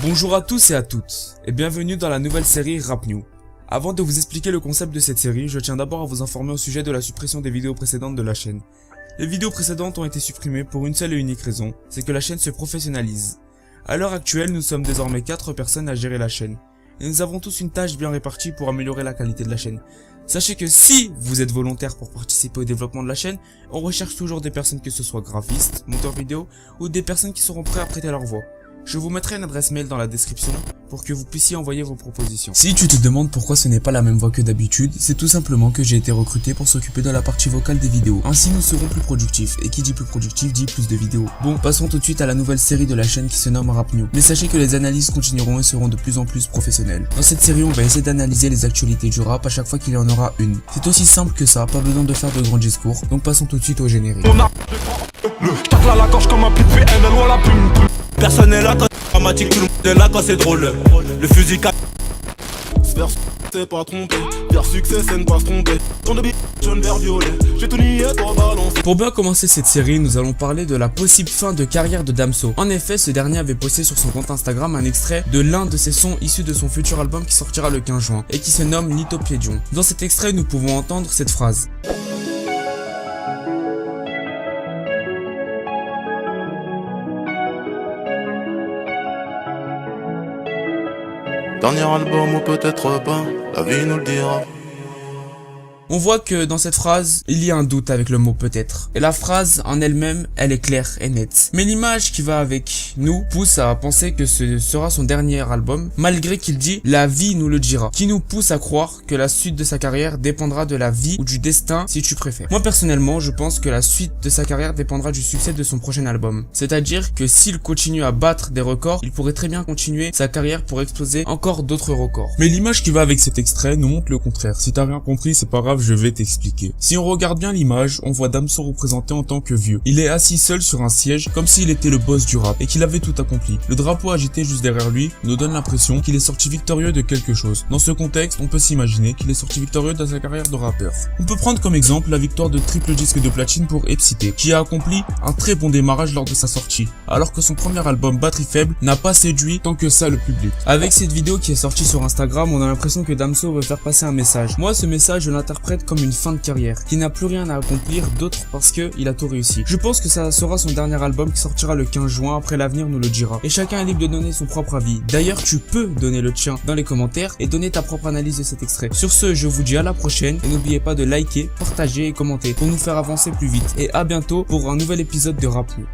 Bonjour à tous et à toutes, et bienvenue dans la nouvelle série Rap New. Avant de vous expliquer le concept de cette série, je tiens d'abord à vous informer au sujet de la suppression des vidéos précédentes de la chaîne. Les vidéos précédentes ont été supprimées pour une seule et unique raison, c'est que la chaîne se professionnalise. À l'heure actuelle, nous sommes désormais 4 personnes à gérer la chaîne, et nous avons tous une tâche bien répartie pour améliorer la qualité de la chaîne. Sachez que si vous êtes volontaire pour participer au développement de la chaîne, on recherche toujours des personnes que ce soit graphistes, monteurs vidéo, ou des personnes qui seront prêts à prêter leur voix. Je vous mettrai une adresse mail dans la description pour que vous puissiez envoyer vos propositions. Si tu te demandes pourquoi ce n'est pas la même voix que d'habitude, c'est tout simplement que j'ai été recruté pour s'occuper de la partie vocale des vidéos. Ainsi nous serons plus productifs, et qui dit plus productif dit plus de vidéos. Bon, passons tout de suite à la nouvelle série de la chaîne qui se nomme Rap New. Mais sachez que les analyses continueront et seront de plus en plus professionnelles. Dans cette série, on va essayer d'analyser les actualités du rap à chaque fois qu'il y en aura une. C'est aussi simple que ça, pas besoin de faire de grands discours, donc passons tout de suite au générique. Tacle à la gorge comme un PPL, loin la plume. Personne n'est là quand c'est dramatique, tout le monde est là quand c'est drôle. Le fusil cap. C'est pas trompé, faire succès c'est ne pas se tromper. Ton de jaune vert violet, j'ai tout nié, toi balance. Pour bien commencer cette série, nous allons parler de la possible fin de carrière de Damso. En effet, ce dernier avait posté sur son compte Instagram un extrait de l'un de ses sons issus de son futur album qui sortira le 15 juin et qui se nomme Nitopédion. Dans cet extrait, nous pouvons entendre cette phrase. Dernier album ou peut-être pas, la vie nous le dira. On voit que dans cette phrase, il y a un doute avec le mot peut-être. Et la phrase en elle-même, elle est claire et nette. Mais l'image qui va avec nous pousse à penser que ce sera son dernier album, malgré qu'il dit « la vie nous le dira », qui nous pousse à croire que la suite de sa carrière dépendra de la vie ou du destin si tu préfères. Moi personnellement, je pense que la suite de sa carrière dépendra du succès de son prochain album. C'est-à-dire que s'il continue à battre des records, il pourrait très bien continuer sa carrière pour exploser encore d'autres records. Mais l'image qui va avec cet extrait nous montre le contraire. Si t'as rien compris, c'est pas grave, je vais t'expliquer. Si on regarde bien l'image, on voit Damso représenté en tant que vieux. Il est assis seul sur un siège, comme s'il était le boss du rap et qu'il avait tout accompli. Le drapeau agité juste derrière lui nous donne l'impression qu'il est sorti victorieux de quelque chose. Dans ce contexte, on peut s'imaginer qu'il est sorti victorieux de sa carrière de rappeur. On peut prendre comme exemple la victoire de triple disque de platine pour Epsité, qui a accompli un très bon démarrage lors de sa sortie, alors que son premier album Batterie Faible n'a pas séduit tant que ça le public. Avec cette vidéo qui est sortie sur Instagram, on a l'impression que Damso veut faire passer un message. Moi, ce message, je l'interprète comme une fin de carrière, qui n'a plus rien à accomplir d'autre parce que il a tout réussi. Je pense que ça sera son dernier album qui sortira le 15 juin, après l'avenir nous le dira. Et chacun est libre de donner son propre avis. D'ailleurs, tu peux donner le tien dans les commentaires et donner ta propre analyse de cet extrait. Sur ce, je vous dis à la prochaine et n'oubliez pas de liker, partager et commenter pour nous faire avancer plus vite. Et à bientôt pour un nouvel épisode de Rap New.